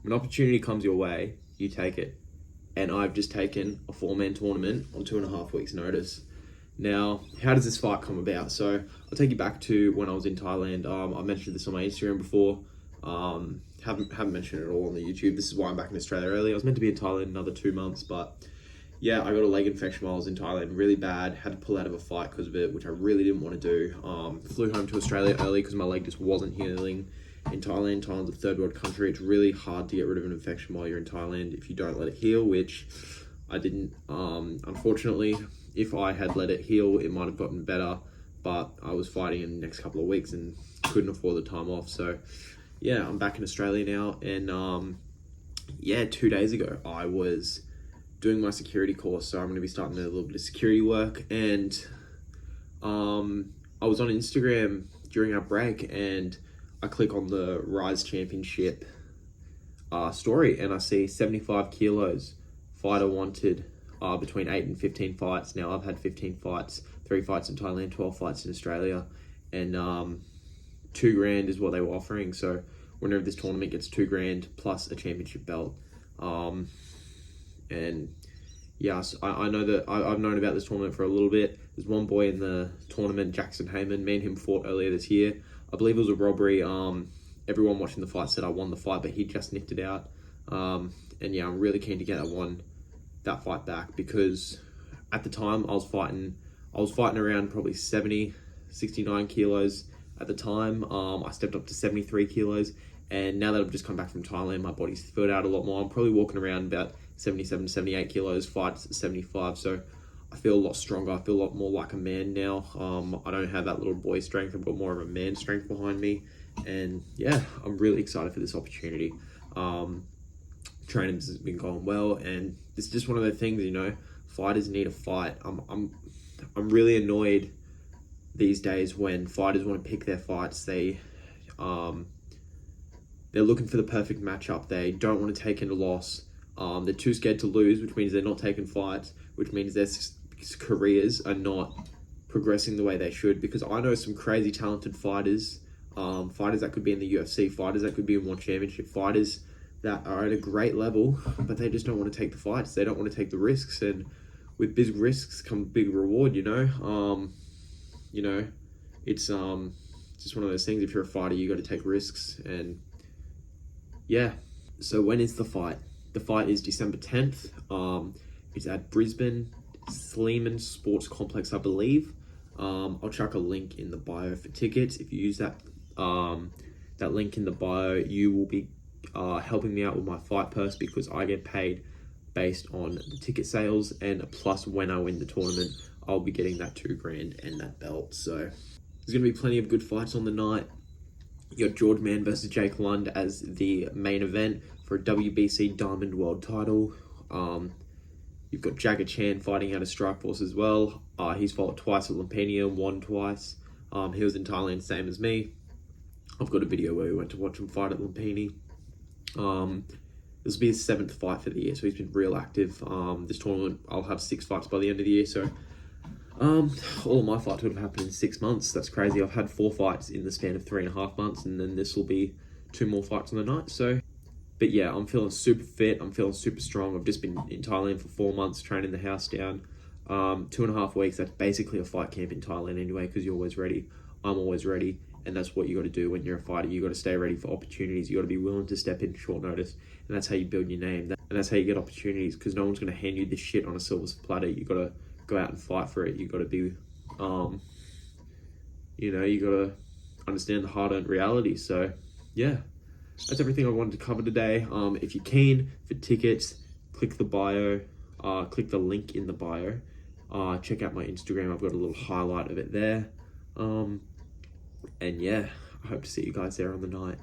When opportunity comes your way, you take it. And I've just taken a 4-man tournament on 2.5 weeks' notice. Now, how does this fight come about? So I'll take you back to when I was in Thailand. I mentioned this on my Instagram before. Haven't mentioned it all on the YouTube. This is why I'm back in Australia early. I was meant to be in Thailand another 2 months, but yeah, I got a leg infection while I was in Thailand, really bad. Had to pull out of a fight because of it, which I really didn't want to do. Flew home to Australia early because my leg just wasn't healing. In Thailand, Thailand's a third world country. It's really hard to get rid of an infection while you're in Thailand if you don't let it heal, which I didn't. Unfortunately, if I had let it heal, it might have gotten better, but I was fighting in the next couple of weeks and couldn't afford the time off. So yeah, I'm back in Australia now, and yeah, 2 days ago, I was doing my security course, so I'm going to be starting a little bit of security work, and I was on Instagram during our break, and I click on the Rise Championship story, and I see 75 kilos, fighter wanted, between 8 and 15 fights. Now, I've had 15 fights, 3 fights in Thailand, 12 fights in Australia, and $2,000 is what they were offering. So whenever this tournament gets $2,000 plus a championship belt. And yes, I know that I've known about this tournament for a little bit. There's one boy in the tournament, Jackson Heyman. Me and him fought earlier this year. I believe it was a robbery. Everyone watching the fight said I won the fight, but he just nicked it out. And yeah, I'm really keen to get that fight back, because at the time I was fighting around probably 70, 69 kilos at the time. I stepped up to 73 kilos, and now that I've just come back from Thailand, my body's filled out a lot more. I'm probably walking around about 77, 78 kilos, fights at 75, so I feel a lot stronger. I feel a lot more like a man now. I don't have that little boy strength. I've got more of a man strength behind me, and yeah, I'm really excited for this opportunity. Training's been going well, and it's just one of the things, fighters need a fight. I'm really annoyed these days when fighters want to pick their fights. They're looking for the perfect matchup. They don't want to take in a loss. They're too scared to lose, which means they're not taking fights, which means their careers are not progressing the way they should. Because I know some crazy talented fighters, fighters that could be in the UFC, fighters that could be in one championship, fighters that are at a great level, but they just don't want to take the fights. They don't want to take the risks, and with big risks come big reward. It's just one of those things. If you're a fighter, you got to take risks, and yeah. So when is the fight? The fight is December 10th. It's at Brisbane Sleeman Sports Complex, I believe. I'll chuck a link in the bio for tickets. If you use that link in the bio, you will be helping me out with my fight purse, because I get paid based on the ticket sales, and plus when I win the tournament, I'll be getting that $2,000 and that belt. So there's going to be plenty of good fights on the night. You got George Mann versus Jake Lund as the main event for a WBC Diamond World title. You've got Jagger Chan fighting out of Strikeforce as well. He's fought twice at Lumpini and won twice. He was in Thailand, same as me. I've got a video where we went to watch him fight at Lumpini. This will be his 7th fight for the year, so he's been real active. This tournament, I'll have 6 fights by the end of the year, so all of my fights would have happened in 6 months. That's crazy. I've had 4 fights in the span of 3.5 months, and then this will be 2 more fights on the night. So, but yeah, I'm feeling super fit. I'm feeling super strong. I've just been in Thailand for 4 months, training the house down. 2.5 weeks, that's basically a fight camp in Thailand anyway, because you're always ready. I'm always ready. And that's what you got to do when you're a fighter. You got to stay ready for opportunities. You got to be willing to step in short notice, and that's how you build your name. And that's how you get opportunities, because no one's going to hand you this shit on a silver platter. You got to go out and fight for it. You got to be, you got to understand the hard-earned reality. So, yeah, that's everything I wanted to cover today. If you're keen for tickets, click the bio. Click the link in the bio. Check out my Instagram. I've got a little highlight of it there. And yeah, I hope to see you guys there on the night.